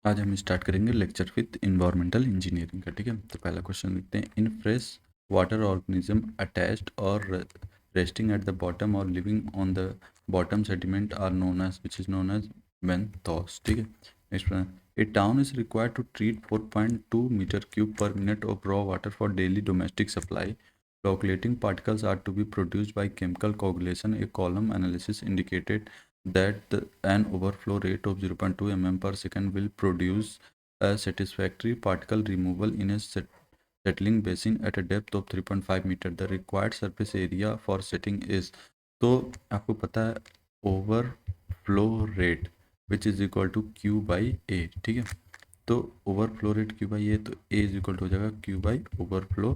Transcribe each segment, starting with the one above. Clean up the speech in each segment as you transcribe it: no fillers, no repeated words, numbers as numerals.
आज हम स्टार्ट करेंगे लेक्चर विथ इन्वायरमेंटल इंजीनियरिंग का। ठीक है, तो पहला क्वेश्चन देखते हैं। In fresh water organism attached और रेस्टिंग एट द बॉटम और living on the bottom sediment are known as which is known as benthos. ठीक है, next a town is required to treat 4.2 metre cube पर minute of raw water for daily domestic supply. Flocculating particles are to be produced by chemical coagulation. A column analysis indicated that an overflow rate of 0.2 mm per second will produce a satisfactory particle removal in a settling basin at a depth of 3.5 meter. The required surface area for setting is, तो आपको पता है overflow rate which is equal to Q by A. ठीक है, तो overflow rate Q by A, तो A is equal to हो जाएगा क्यू बाई ओवरफ्लो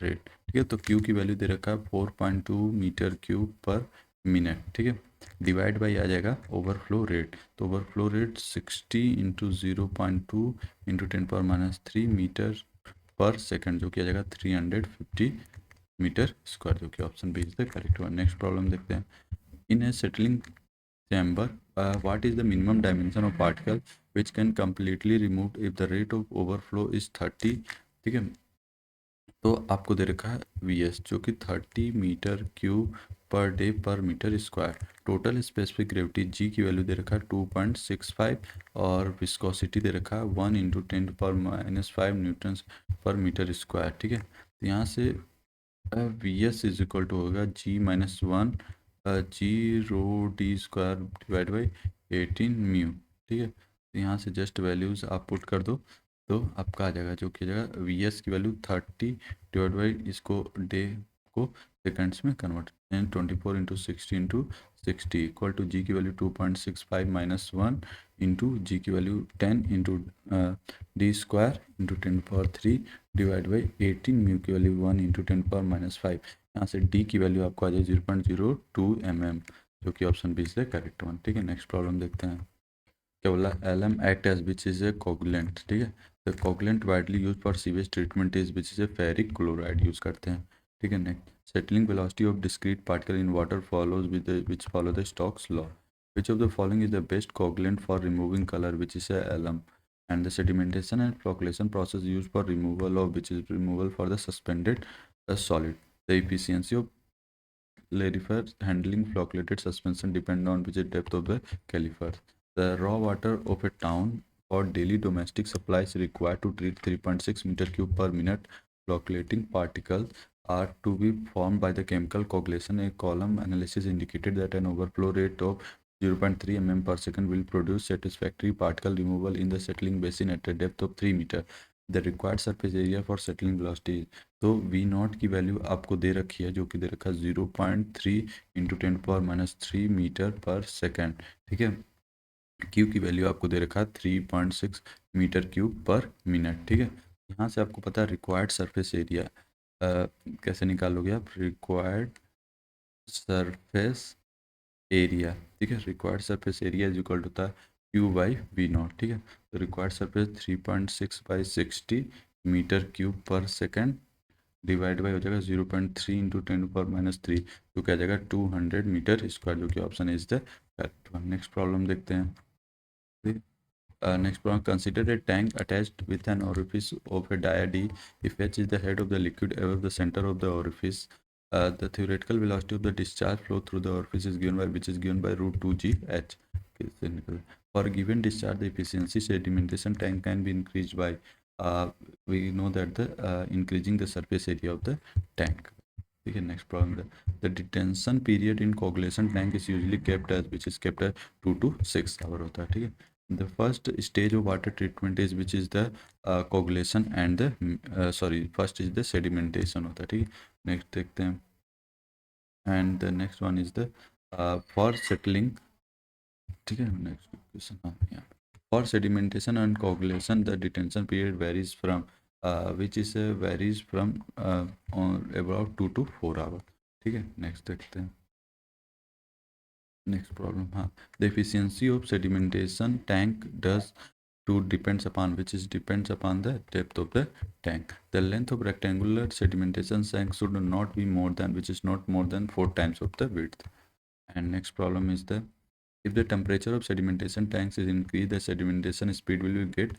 रेट. ठीक है, तो क्यू की वैल्यू दे रखा है 4.2 मीटर क्यूब पर मिनट. ठीक है, डिवाइड बाई आ जाएगा ओवरफ्लो रेट. तो overflow rate 60 into 0.2 into 10⁻³ metre पर सेकंड, जो कि आ जाएगा 350 मीटर स्क्वायर, जो कि option B is the correct one. Next problem देखते हैं. In a settling chamber, what is the minimum dimension of particle which can completely removed if the rate of overflow is 30. ठीक है, तो आपको दे रखा है Vs जो कि 30 मीटर क्यूब पर डे पर metre square. Total specific gravity G की वैल्यू दे रखा है 2.65 और विस्कोसिटी दे रखा है 1 × 10⁻⁵ न्यूटन पर मीटर स्क्वायर. ठीक है, तो यहाँ से Vs इज इक्वल टू होगा G-1 0d² divide by 18 mu. ठीक है, तो यहाँ से जस्ट वैल्यूज़ आप पुट कर दो तो आपका आ जाएगा, जो कि जाएगा Vs की वैल्यू 30 डिवाइड बाई इसको डे को सेकंड्स में कन्वर्ट 24 × 60 × 60 इक्वल टू G की वैल्यू 2.65 - 1 इंटू जी की value 10 into d² into 10⁻³ divide by 18 mu की वैल्यू 1 इंटू 10⁻⁵. यहाँ से d की वैल्यू आपको आ जाए 0.02 mm, जो कि ऑप्शन बी से करेक्ट वन. ठीक है, नेक्स्ट प्रॉब्लम देखते हैं. क्या बोला? LM act as which is a coagulant. ठीक है, the coagulant widely use for sewage treatment is which is a ferric chloride use करते हैं. ठीक है, next. Settling velocity of discrete particle in water follows with which follow the Stokes law. Which of the following is the best coagulant for removing colour which is A LM. and the sedimentation and flocculation process used for removal of which is removal for the suspended solid. The efficiency of clarifier handling flocculated suspension depend on which is depth of the caliper. The raw water of a town for daily domestic supplies required to treat 3.6 meter cube per minute flocculating particles are to be formed by the chemical coagulation. A column analysis indicated that an overflow rate of 0.3 mm per second will produce satisfactory particle removal in the settling basin at a depth of 3 meter. The required surface area for settling velocity. तो V0 की value आपको दे रखी है, जो कि दे रखा है 0.3 into 10⁻³ metre पर सेकेंड. ठीक है, Q की वैल्यू आपको दे रखा है 3.6 मीटर क्यूब पर मिनट. ठीक है, यहाँ से आपको पता है रिक्वायर्ड सरफेस एरिया कैसे निकालोगे आप. Required surface area. ठीक है, required surface area is equal to होता है Q/V0. ठीक है, तो रिक्वायर्ड सरफेस 3.6/60 मीटर क्यूब पर सेकेंड डिवाइड बाई हो जाएगा 0.3 इंटू 10⁻³ जो क्या जाएगा 200 मीटर स्क्वायर, जो कि option is the correct one. Next problem देखते हैं. Next problem. Consider a tank attached with an orifice of a dia D. If H is the head of the liquid above the center of the orifice, the theoretical velocity of the discharge flow through the orifice is given by which is given by √2gh. For given discharge, the efficiency sedimentation tank can be increased by we know that the increasing the surface area of the tank. Okay, next problem. The detention period in coagulation tank is usually kept as which is kept as 2 to 6 hours होता है. ठीक है, the first stage of water treatment is which is the coagulation and the first is the sedimentation होता है. ठीक है, next देखते हैं. and the next one is the for settling. ठीक है, next question. हाँ, yeah. For sedimentation and coagulation, the detention period varies from which is varies from on about 2 to 4 hours. ठीक है, नेक्स्ट देखते हैं. Next problem. हाँ, the efficiency of sedimentation tank does to depends upon which is depends upon the depth of the tank. The length of rectangular sedimentation tank should not be more than which is not more than 4 times of the width. And next problem is the If the temperature of sedimentation tanks is increased, the sedimentation speed will get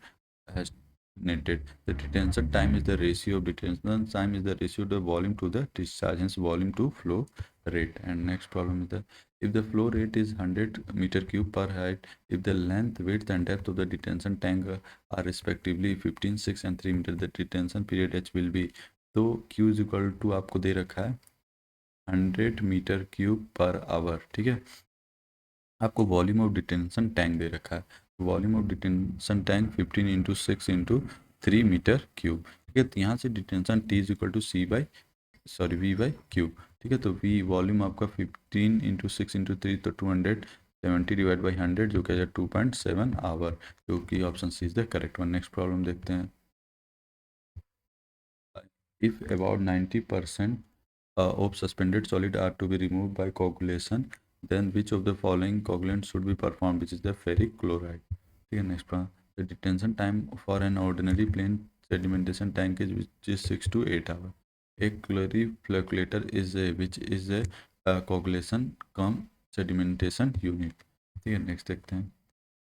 stagnated. The detention time is the ratio of detention time is the ratio of the volume to the discharge, hence volume to flow rate. And next problem is the if the flow rate is 100 meter cube per height, if the length, width and depth of the detention tank are respectively 15, 6 and 3 meter, the detention period h will be. तो q is equal to आपको दे रखा है 100 metre cube per hour, ठीक है। आपको volume of detention tank दे रखा है, volume of detention tank 15 into 6 into 3 metre cube, ठीक है। तो यहाँ से detention T is equal to V by Q, ठीक है। तो वी वॉल्यूम आपका 15 इंटू 6 इंटू 3 तो 270 डिवाइड बाई 100 जो कि 2.7 आवर, जो कि option C is the correct one. Next problem देखते हैं। If about 90% of suspended solid are to be removed by coagulation, then which of the following coagulant should be performed, which is the ferric chloride, ठीक है। Next problem, the detention time for an ordinary plain sedimentation tank is which is 6 to 8 hours. A calorificator is a which is a coagulation cum sedimentation unit, ठीक है। Next देखते हैं।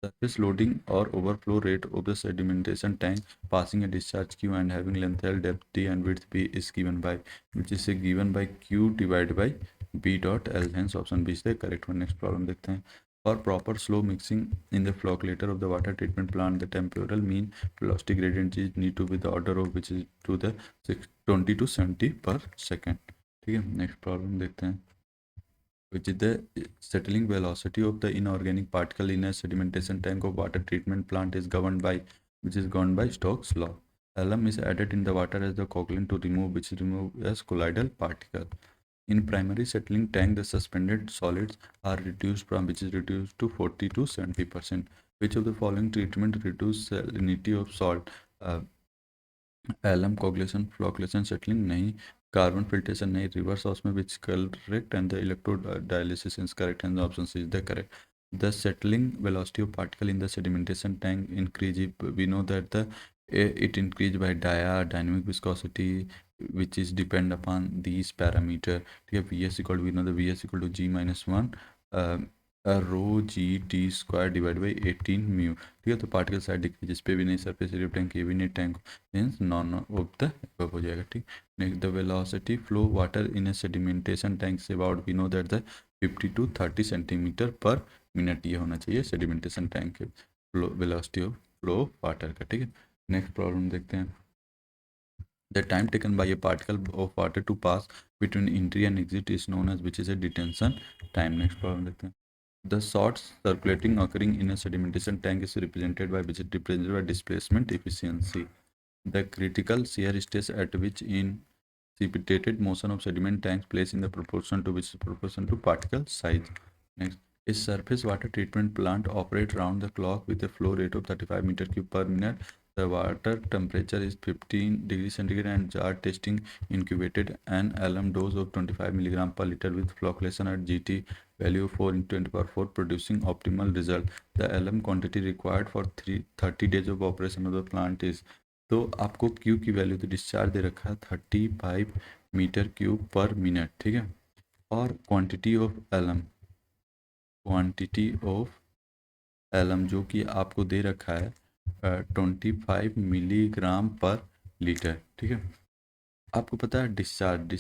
Surface loading or overflow rate of the sedimentation tank passing a discharge Q and having length L, depth D and width B is given by, which is given by Q divided by B dot L, hence option B is the correct one। Next problem देखते हैं। For proper slow mixing in the flocculator of the water treatment plant, the temporal mean velocity gradient is need to be the order of which is to the 20 to 70 per second, ठीक है। Next problem देखते हैं। which is the settling velocity of the inorganic particle in a sedimentation tank of water treatment plant is governed by, which is governed by Stokes law. Alum is added in the water as the coagulant to remove, which is removed as colloidal particle. In primary settling tank, the suspended solids are reduced from, which is reduced to 40 to 70%. Which of the following treatment reduce salinity of salt? Alum coagulation, flocculation, settling नहीं, carbon filtration नहीं, reverse osmosis correct and the electrodialysis is correct and the option C is the correct. The settling velocity of particle in the sedimentation tank increase, we know that the it increase by dynamic viscosity which is depend upon these parameter, ठीक है। vs equal we know the vs equal to g minus 1 rho G D square divide by 18 mu, ठीक है। तो particle side decrease, जिस पे भी नहीं, surface area of tank ये भी नहीं, tank means none of the above हो जाएगा, ठीक। Next, the velocity flow water in a sedimentation tank से about, we know that the 50 to 30 centimetre पर मिनट ये होना चाहिए सेडिमेंटेशन टैंक के flow velocity of flow water का, ठीक है। नेक्स्ट प्रॉब्लम देखते हैं। The time taken by a particle of water to pass between entry and exit is known as, which is a detention time। Next problem देखते हैं। The salts circulating occurring in a sedimentation tank is represented by, which is represented by displacement efficiency. The critical shear stress at which in precipitated motion of sediment tanks place in the proportion to, which is proportion to particle size. Next, a surface water treatment plant operates round the clock with a flow rate of 35 meter cube per minute. The water temperature is 15 degrees centigrade and jar testing incubated an alum dose of 25 milligram per liter with flocculation at GT value of 4 into 10 power 4 producing optimal result. The alum quantity required for 30 days of operation of the plant is, तो आपको Q की value तो discharge दे रखा है 35 metre cube पर minute, ठीक है। और क्वांटिटी ऑफ एलम जो कि आपको दे रखा है 25 मिलीग्राम पर लीटर, ठीक है। आपको पता है डिस्चार्ज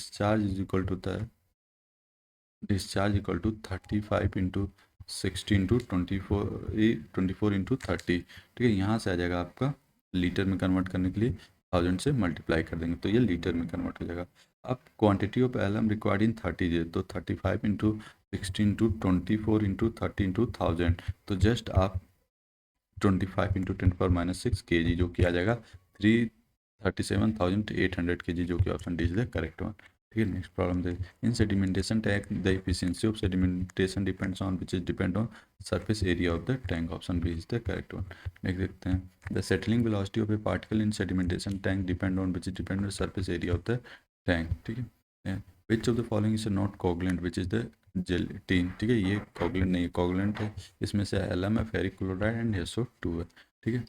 इज इक्वल टू होता है discharge equal to 35 into 60 into 24 into 30, ठीक है। यहाँ से आ जाएगा आपका लीटर में कन्वर्ट करने के लिए 1000 से मल्टीप्लाई कर देंगे तो ये लीटर में कन्वर्ट हो जाएगा। अब quantity of alum required in 30 days, तो 35 इंटू 16 इंटू 24 इंटू 30 इंटू 1000, तो जस्ट आप 25 इंटू 10⁻⁻6 kg जो कि आ जाएगा 337,800 kg, जो कि option D is the correct one, ठीक है। नेक्स्ट प्रॉब्लम दे, in sedimentation tank the efficiency of sedimentation depends on, which is depend on surface area of the tank, option B is the correct one. Next देखते हैं। The settling velocity of a particle in sedimentation tank depend on, which is depend on surface area of the tank, ठीक है। Which of the following is not coagulant, which is the gelatin, ठीक है। ये coagulant नहीं है, coagulant है इसमें से एलम है, फेरिक क्लोराइड एंड SO2 है, ठीक है।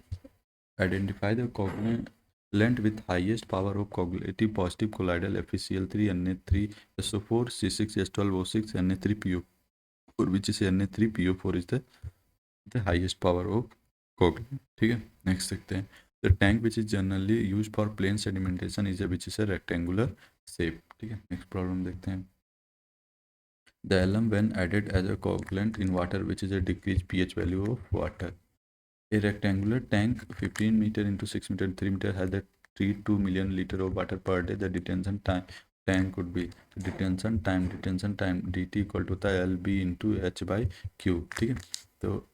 Identify the coagulant with highest power of coagulative positive colloidal FeCl3 Na3 SO4 C6H12O6 Na3PO PO4 which is Na3, PO4 is the highest power of coke, ठीक है। Next देखते हैं, the tank which is generally use for plain sedimentation is which is a rectangular shape, ठीक है। Next problem देखते हैं, the alum when added as a coagulant in water which is a decreased pH value of water. A rectangular tank 15 meter into 6 meter 3 meter has the 32 million liter of water per day. The detention time tank could be detention time dt equal to होता है L B into H by Q, ठीक है। तो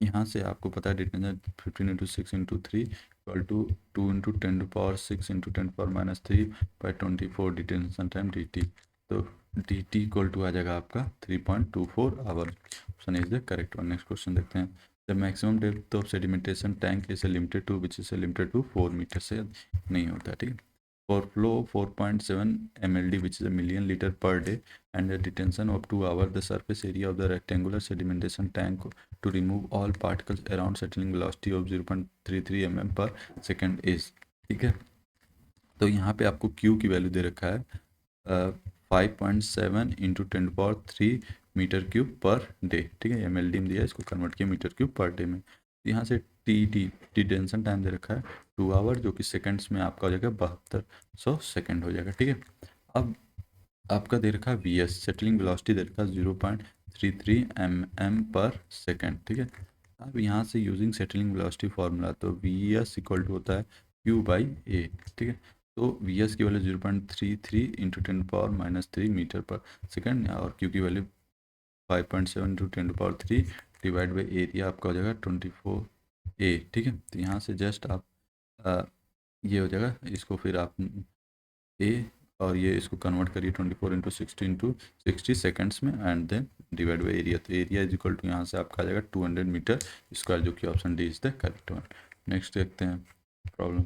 यहाँ से आपको पता है detention 15 into 6 into 3 equal to 2 into 10⁻6 into 10⁻³ by 24 detention time D T. तो डी टी इक्वल टू आ जाएगा आपका 3.24 hour. Option is the correct one. Next question देखते हैं, the maximum depth of sedimentation tank is limited to which is limited to 4 metre से नहीं होता, ठीक है। For flow 4.7 mld which is a million liter per day and a detention of 2 hours, the surface area of the rectangular sedimentation tank to remove all particles around settling velocity of 0.33 mm per second is, ठीक है। तो यहाँ पे आपको Q की value दे रखा है 5.7 इंटू 10⁻³ मीटर क्यूब पर डे, ठीक है। एम एल डी में दिया है, इसको कन्वर्ट किया मीटर क्यूब पर डे में। तो यहाँ से टी डिटेंशन टाइम दे रखा है 2 आवर, जो कि सेकंड्स में आपका हो जाएगा 7200 सेकंड हो जाएगा, ठीक है। अब आपका दे रखा है वी एस, सेटलिंग वेलोसिटी दे रखा है 0.33 mm पर सेकंड, ठीक है। अब यहाँ से यूजिंग सेटलिंग वेलोसिटी फार्मूला, तो वी एस इक्वल टू होता है क्यू बाई ए, ठीक है। तो वी एस की वैल्यू 0.33 इंटू 10⁻³ मीटर पर सेकंड, और क्यू की value 5.7 into 10⁻³ divide by area आपका हो जाएगा 24A, ठीक है। तो यहाँ से जस्ट आप ये हो जाएगा, इसको फिर आप ए और ये इसको कन्वर्ट करिए 24 इंटू 60 इंटू 60 सेकेंड्स में and then divide by area. तो एरिया इज इक्वल टू यहाँ से आपका आ जाएगा 200 मीटर स्क्वायर, जो कि option D is the correct one. Next देखते हैं problem,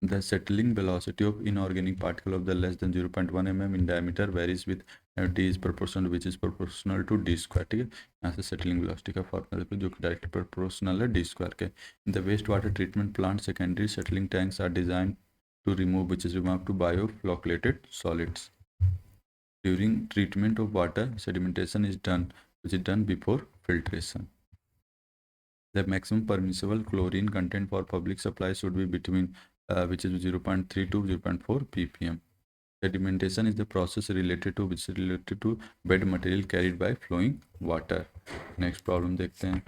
the settling velocity of inorganic particle of the less than 0.1 mm in diameter varies with d is proportional which is proportional to d square, ठीक है। यहाँ से settling velocity का formula देखो, जो कि डायरेक्ट प्रोपोर्शनल है d स्क्वायर के। in the waste water treatment plant secondary settling tanks are designed to remove which is remarked to bioflocculated solids. During treatment of water, sedimentation is done which is done before filtration. The maximum permissible chlorine content for public supply should be between which is 0.3 to 0.4 ppm. Sedimentation is the process related to bed material carried by flowing water. Next problem देखते हैं,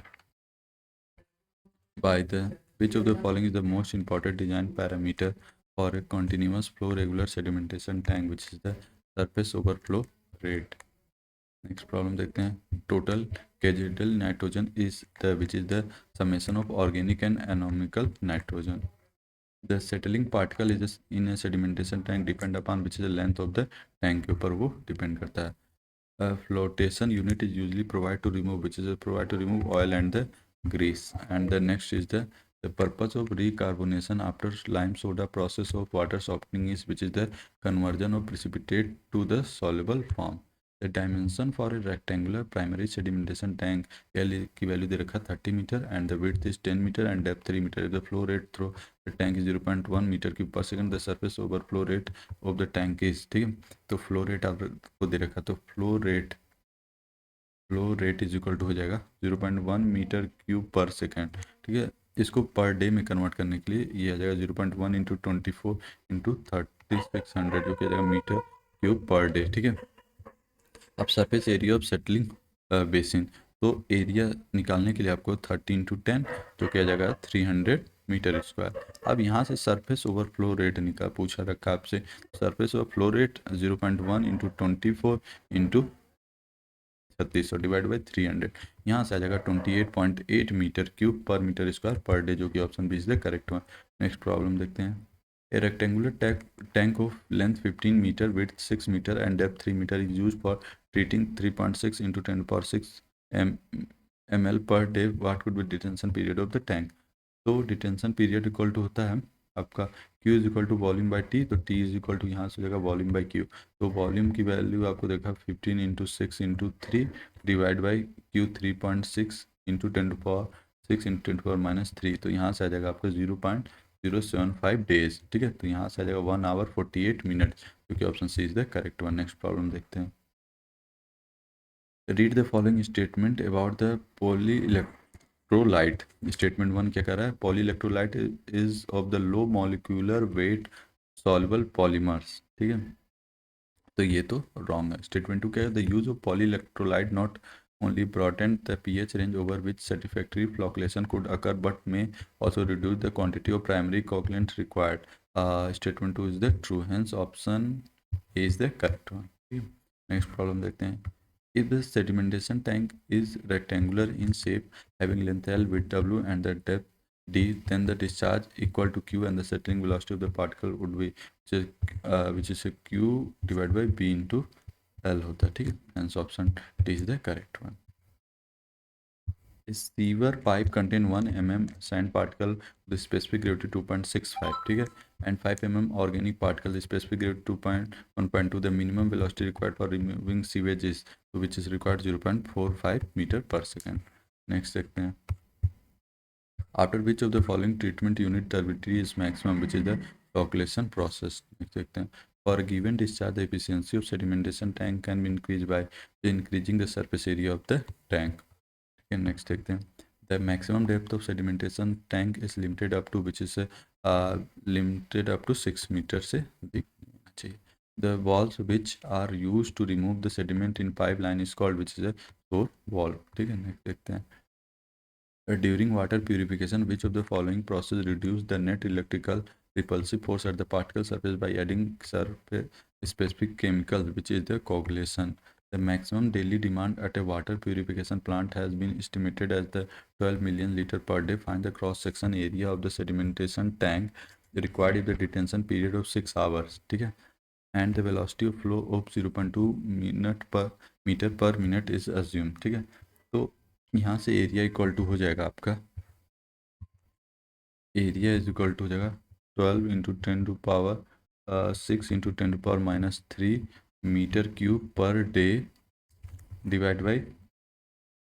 by the which of the following is the most important design parameter for a continuous flow regular sedimentation tank, which is the surface overflow rate. Next problem देखते हैं, total kgl nitrogen is the which is the summation of organic and anomical nitrogen. The settling particle is in a sedimentation tank depend upon which is the length of the tank के ऊपर वो depend करता है. A flotation unit is usually provided to remove which is provide to remove oil and the grease. And the next is the purpose of recarbonation after lime soda process of water softening is which is the conversion of precipitate to the soluble form. The dimension for a rectangular primary sedimentation tank L की value दे रखा 30 metre and the width is 10 meter and depth 3 meter. The flow rate through the tank is 0.1 meter cube per second. The surface overflow rate of the tank is, ठीक है। तो flow rate आपको दे रखा, तो flow rate is equal to हो जाएगा 0.1 metre cube पर सेकेंड, ठीक है। इसको पर डे में कन्वर्ट करने के लिए ये आ जाएगा 0.1 इंटू 24 इंटू 3600, जो कि आ जाएगा मीटर क्यूब पर डे, ठीक है। अब surface area of settling basin, तो एरिया निकालने के लिए आपको 30 इंटू 10 जो कि आ जाएगा 300 मीटर स्क्वायर। अब यहाँ से सरफेस ओवरफ्लो रेट निकाल पूछा रखा आपसे, surface overflow rate 0.1 into 24 into 3600 divide by 300, यहाँ से आ जाएगा 28.8 मीटर क्यूब पर मीटर स्क्वायर पर डे, जो कि option B is the correct one. Next problem देखते हैं, A rectangular tank of length 15 meter, width 6 meter and depth 3 meter is used for treating 3.6 into 10⁻6 ml per day. What could be detention period of the tank? तो detention period equal to होता है आपका Q is equal to volume by T, तो T is equal to यहाँ से हो जाएगा volume by Q। तो वॉल्यूम की वैल्यू आपको देखा 15 into 6 into 3 divide by Q 3.6 into 10⁻6 into 10⁻³ तो यहाँ से आ जाएगा आपका 0.075 डेज, ठीक है। तो यहाँ से आ जाएगा 1 आवर 48 मिनट, जो कि option C is the correct one. Next problem देखते हैं, read the following statement about the polyelectrolyte. Statement one क्या कर रहा है, polyelectrolyte is of the low molecular weight soluble polymers, ठीक है, तो ये तो रॉन्ग है। स्टेटमेंट टू क्या है, the use of polyelectrolyte not only broadened the pH range over which satisfactory flocculation could occur but may also reduce the quantity of primary coagulant required. Statement 2 is the true, hence option A is the correct one. Next problem देखते हैं. If the sedimentation tank is rectangular in shape, having length L, width W, and the depth D, then the discharge equal to Q and the settling velocity of the particle would be which is a Q divided by B into L होता है, ठीक है, hence option D is the correct one. A sewer pipe contain 1 mm sand particle with specific gravity 2.65, ठीक है, and 5 mm organic particle with specific gravity 2.1.2. The minimum velocity required for removing sewage is, which is required 0.45 meter per second. Next देखते हैं. After which of the following treatment unit turbidity is maximum, which is the flocculation process. Next देखते हैं. For a given discharge, the efficiency of sedimentation tank can be increased by increasing the surface area of the tank. Okay, next देखते हैं. The maximum depth of sedimentation tank is limited up to, which is limited up to 6 meters से दिखना चाहिए. The valves which are used to remove the sediment in pipeline is called, which is a source valve. ठीक है, next देखते हैं. During water purification, which of the following process reduce the net electrical repulsive force at the particle surface by adding surface specific chemicals, which is the coagulation? The maximum daily demand at a water purification plant has been estimated as the 12 million liter per day. Find the cross-section area of the sedimentation tank required if the detention period of 6 hours. ठीक है, and the velocity of flow of 0.2 meter per minute is assumed. ठीक है, तो यहाँ से area equal to हो जाएगा आपका, एरिया इज इक्वल टू हो जाएगा 12 इंटू 10⁻6 × 10⁻³ मीटर क्यूब पर डे डिवाइड बाई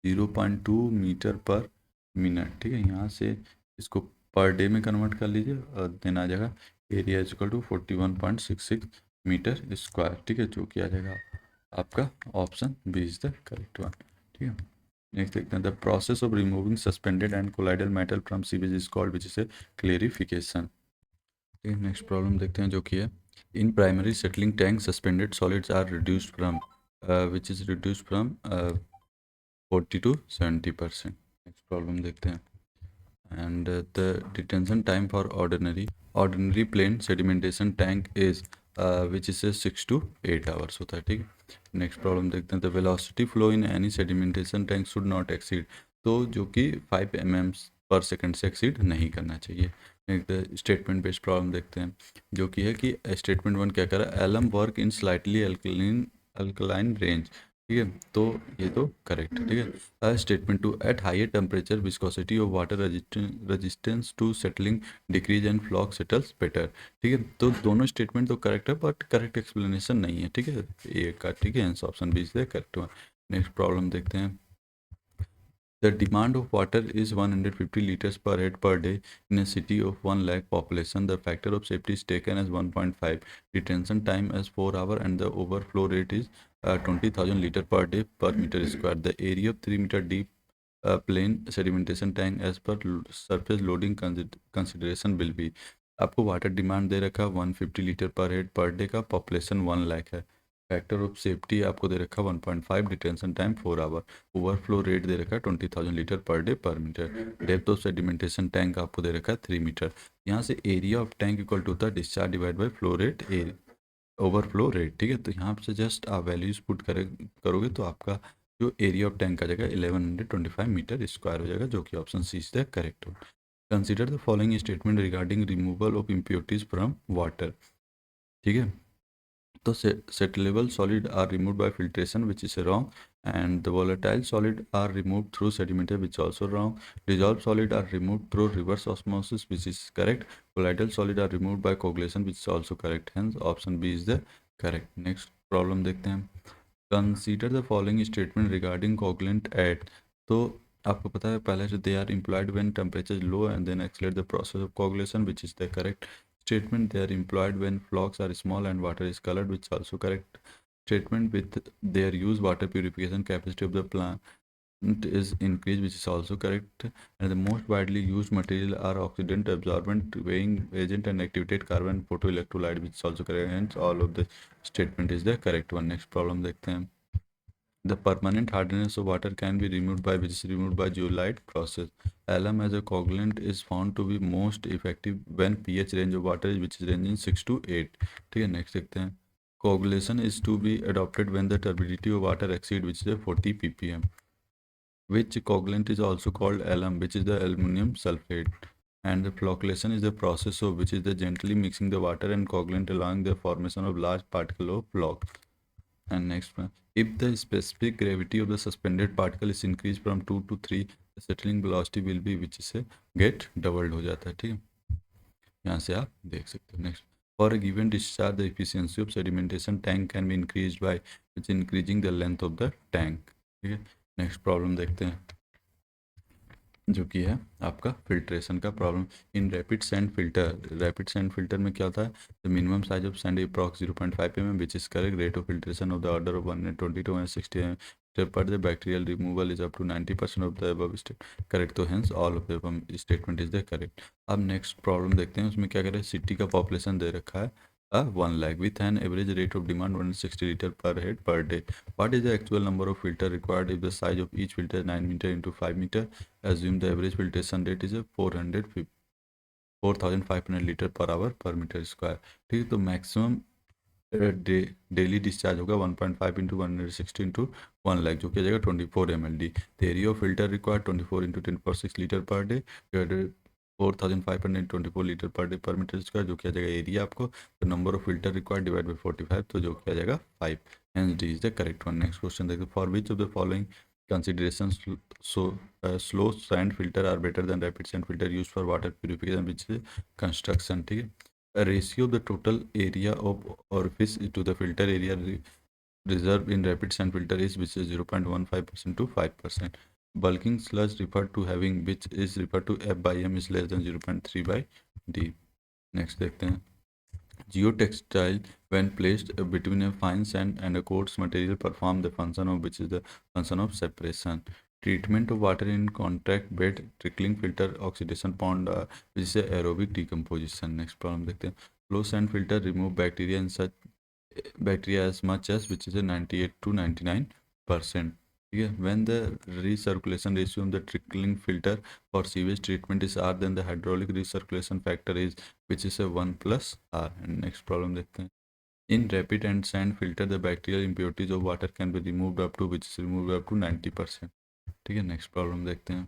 0.2 मीटर पर मिनट. ठीक है, यहाँ से इसको पर डे में कन्वर्ट कर लीजिए और देन आ जाएगा area is equal to 41.66 metre square. ठीक है, जो कि आ जाएगा आपका option B is the correct one. ठीक है, नेक्स्ट देखते हैं. The process of removing suspended and colloidal metal from sewage is called, which is a clarification. ठीक है, नेक्स्ट प्रॉब्लम देखते हैं जो कि है. In primary settling tank suspended solids are reduced from which is reduced from 40 to 70%. Next problem देखते हैं. And the detention time for ordinary plain sedimentation tank is which is 6 to 8 hours होता है. ठीक है, नेक्स्ट प्रॉब्लम देखते हैं. The velocity flow in any sedimentation tank should not exceed, तो जो कि 5 mm पर सेकेंड से एक्सीड नहीं करना चाहिए. एक स्टेटमेंट बेस्ड प्रॉब्लम देखते हैं जो कि है कि स्टेटमेंट वन क्या कर रहा है, alum work in slightly alkaline range. ठीक है, तो ये तो करेक्ट है. ठीक है, statement two, at higher temperature viscosity of water resistance to settling decrease and floc settles better. ठीक है, तो दोनों स्टेटमेंट तो करेक्ट है बट करेक्ट एक्सप्लेनेशन नहीं है. ठीक है, ए का. ठीक है, option B is the correct one. Next problem देखते हैं. The demand of water is 150 liters per head per day in a city of 1 lakh population. The factor of safety is taken as 1.5, detention time as 4 hours, and the overflow rate is 20,000 liter per day per meter square. The area of 3 meter deep plain sedimentation tank as per surface loading consideration will be. आपको water demand दे रखा 150 litre पर head per day का, population 1 lakh है. Factor of safety आपको दे रखा 1.5, detention time 4 hour, overflow rate दे रखा 20,000 लीटर पर डे पर metre, depth of sedimentation tank आपको दे रखा 3 मीटर. यहाँ से area of tank equal to होता है discharge divide by flow rate overflow rate. ठीक है, तो यहाँ से जस्ट आप वैल्यूज पुट करोगे तो आपका जो एरिया ऑफ टैंक आ जाएगा 1125 मीटर स्क्वायर हो जाएगा, जो कि option C is the correct हो. Consider the following statement regarding removal of impurities from water. ठीक है, तो settleable solid are removed by filtration, which is wrong, and the volatile solid are removed through sedimentation, which is also wrong. Dissolved solid are removed through reverse osmosis, which is correct. Colloidal solid are removed by coagulation, which is also correct. Hence option B is the correct. Next problem देखते हैं. Consider the following statement regarding coagulant at. तो आपको पता है पहले से they are employed when temperature is low and then accelerate the process of coagulation, which is the correct statement. They are employed when flocks are small and water is colored, which is also correct. statement with their use water purification capacity of the plant is increased, which is also correct. And the most widely used material are oxidant, absorbent, weighing agent, and activated carbon photoelectrolyte, which is also correct. Hence all of the statement is the correct one. Next problem देखते हैं. The permanent hardness of water can be removed by which is removed by zeolite process. Alum as a coagulant is found to be most effective when pH range of water is which is ranging 6 to 8. ठीक है, next देखते हैं. Coagulation is to be adopted when the turbidity of water exceed which is a 40 ppm. Which coagulant is also called alum, which is the aluminum sulfate. And the flocculation is the process of which is the gently mixing the water and coagulant allowing the formation of large particle of floc. And next one, if the specific gravity of the suspended particle is increased from 2 to 3, the settling velocity will be which is a get doubled हो जाता है. ठीक है, यहाँ से आप देख सकते हो. Next, for a given discharge the efficiency of sedimentation tank can be increased by which increasing the length of the tank. ठीक है, नेक्स्ट प्रॉब्लम देखते हैं जो कि है आपका फिल्ट्रेशन का problem. In rapid sand filter में क्या होता है, the minimum size of sand approx 0.5 mm which is correct. Rate of filtration of the order of 120 to 160 mm per the bacterial removal is up to 90% of the above state correct. तो hence all of the statement is the correct. अब next problem देखते हैं, उसमें क्या करें. City का population दे रखा है 1 lakh with an average rate of demand 160 liter per head per day. What is the actual number of filter required if the size of each filter is 9 meter into 5 meter? Assume the average filtration rate is a 4500 litre per hour पर metre square. ठीक है, तो maximum daily discharge होगा 1.5 into 160 into 1 lakh जो किया जाएगा 24 mld. The area of filter required 24 into 10 litre per day 4524 litre per day पर metre square जो किया जाएगा एरिया आपको. तो number of filter required divide by 45 तो जो किया जाएगा 5. Hence D is the correct one. Next question देखते हैं. For which of the following considerations slow sand filter are better than rapid sand filter used for water purification which is construction. ठीक है, a ratio of the total area of orifice to the filter area reserved in rapid sand filter is which is 0.15% to 5%. Bulking sludge referred to having which is referred to F by M is less than 0.3 by D. Next देखते हैं. Geotextile when placed between a fine sand and a coarse material perform the function of which is the function of separation. Treatment of water in contact bed, trickling filter, oxidation pond which is aerobic decomposition. Next problem देखते हैं. Flow sand filter remove bacteria in such bacteria as much as which is a 98 to 99%. Yeah, when the recirculation ratio of the trickling filter for sewage treatment is R, then the hydraulic recirculation factor is which is a 1 plus R. And next problem देखते हैं. In rapid and sand filter, the bacterial impurities of water can be removed up to which is removed up to 90%. ठीक है, next problem देखते हैं.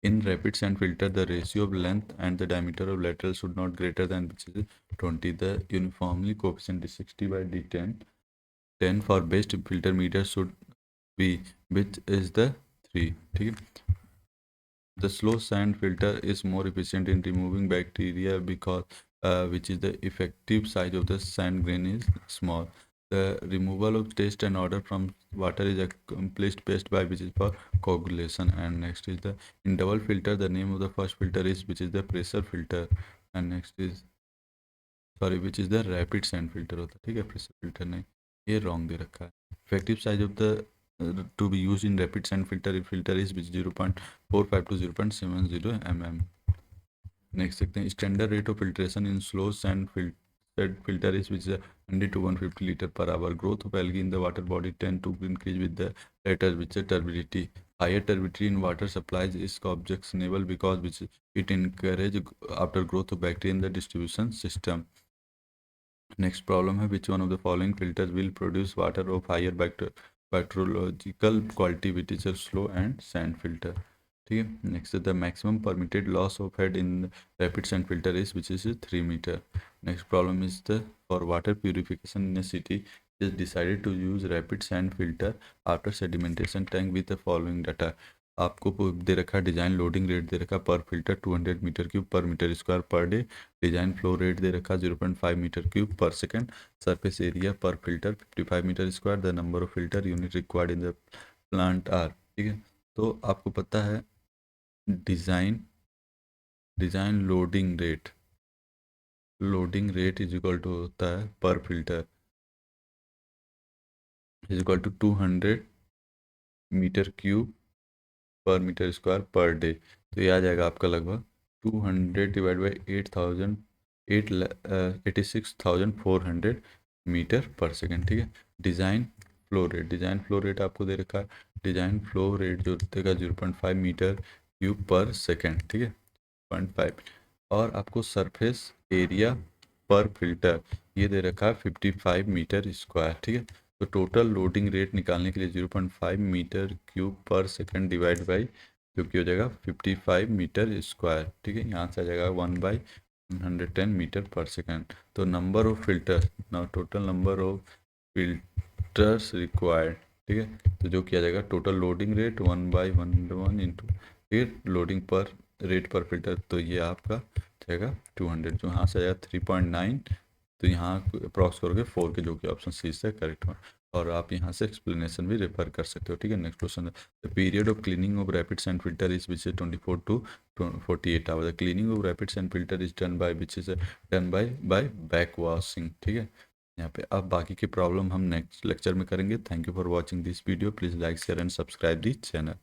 In rapid sand filter, the ratio of length and the diameter of lateral should not greater than which is 20. The uniformly coefficient is 60 by D10. 10 for best filter meter should be which is the 3. ठीक है, the slow sand filter is more efficient in removing bacteria because which is the effective size of the sand grain is small. The removal of taste and odor from water is accomplished best by which is for coagulation. And next is the in double filter the name of the first filter is which is the pressure filter. And next is sorry which is the rapid sand filter होता है. ठीक है, pressure filter नहीं, ये wrong दे रखा है. Effective size of the to be use in rapid sand filter is which 0.45 to 0.70 mm. Next देखते हैं. Standard rate of filtration in slow sand filter is which is 100 to 150 liter per hour. Growth of algae in the water body tend to increase with the later which is turbidity. Higher turbidity in water supplies is objectionable because which it encourage after growth of bacteria in the distribution system. Next problem है which one of the following filters will produce water of higher bacteriological quality which is a slow and sand filter. ठीक है, next the maximum permitted loss of head in rapid sand filter is which is 3 meter. Next problem is the for water purification in a city is decided to use rapid sand filter after sedimentation tank with the following data. आपको दे रखा है design loading rate दे रखा per filter 200 metre cube पर metre square पर day. Design flow rate दे रखा 0.5 metre cube per second. Surface area per filter 55 metre square. The number of filter unit required in the plant are. ठीक है, तो आपको पता है design loading rate is equal to होता है per filter. Is equal to 200 metre cube पर metre square पर डे। तो ये आ जाएगा आपका लगभग 200 डिवाइड बाई 8,000 86,400 मीटर पर सेकेंड। ठीक है। डिज़ाइन फ्लो रेट आपको दे रखा है। डिज़ाइन फ्लो रेट जो देगा 0.5 मीटर क्यूब पर सेकेंड। ठीक है, 0.5। और आपको सरफेस एरिया पर फिल्टर ये दे रखा है 55 मीटर स्क्वायर। ठीक है। तो टोटल लोडिंग रेट निकालने के लिए 0.5 मीटर क्यूब पर सेकेंड डिवाइड बाई जो कि हो जाएगा 55 मीटर स्क्वायर। ठीक है, यहाँ से आ जाएगा 1/110 मीटर पर सेकेंड। तो नंबर ऑफ फिल्टर ना total number of filters required. ठीक है, तो जो किया जाएगा टोटल लोडिंग रेट 1/1 इंटू फिर लोडिंग पर रेट पर फिल्टर। तो ये आपका जाएगा 200 जो यहाँ से आएगा 3.9। तो यहाँ अप्रॉक्स करोगे 4 के, जो कि ऑप्शन सी से करेक्ट हो। और आप यहाँ से एक्सप्लेनेशन भी रेफर कर सकते हो। ठीक है। नेक्स्ट क्वेश्चन है the period of cleaning of rapids and filter is which is 24 to 48 hours. The cleaning of rapids and filter is done by which is done buy back washing. ठीक है। यहाँ पे अब बाकी की प्रॉब्लम हम next lecture में करेंगे। Thank you for watching this video. Please like share and subscribe the channel.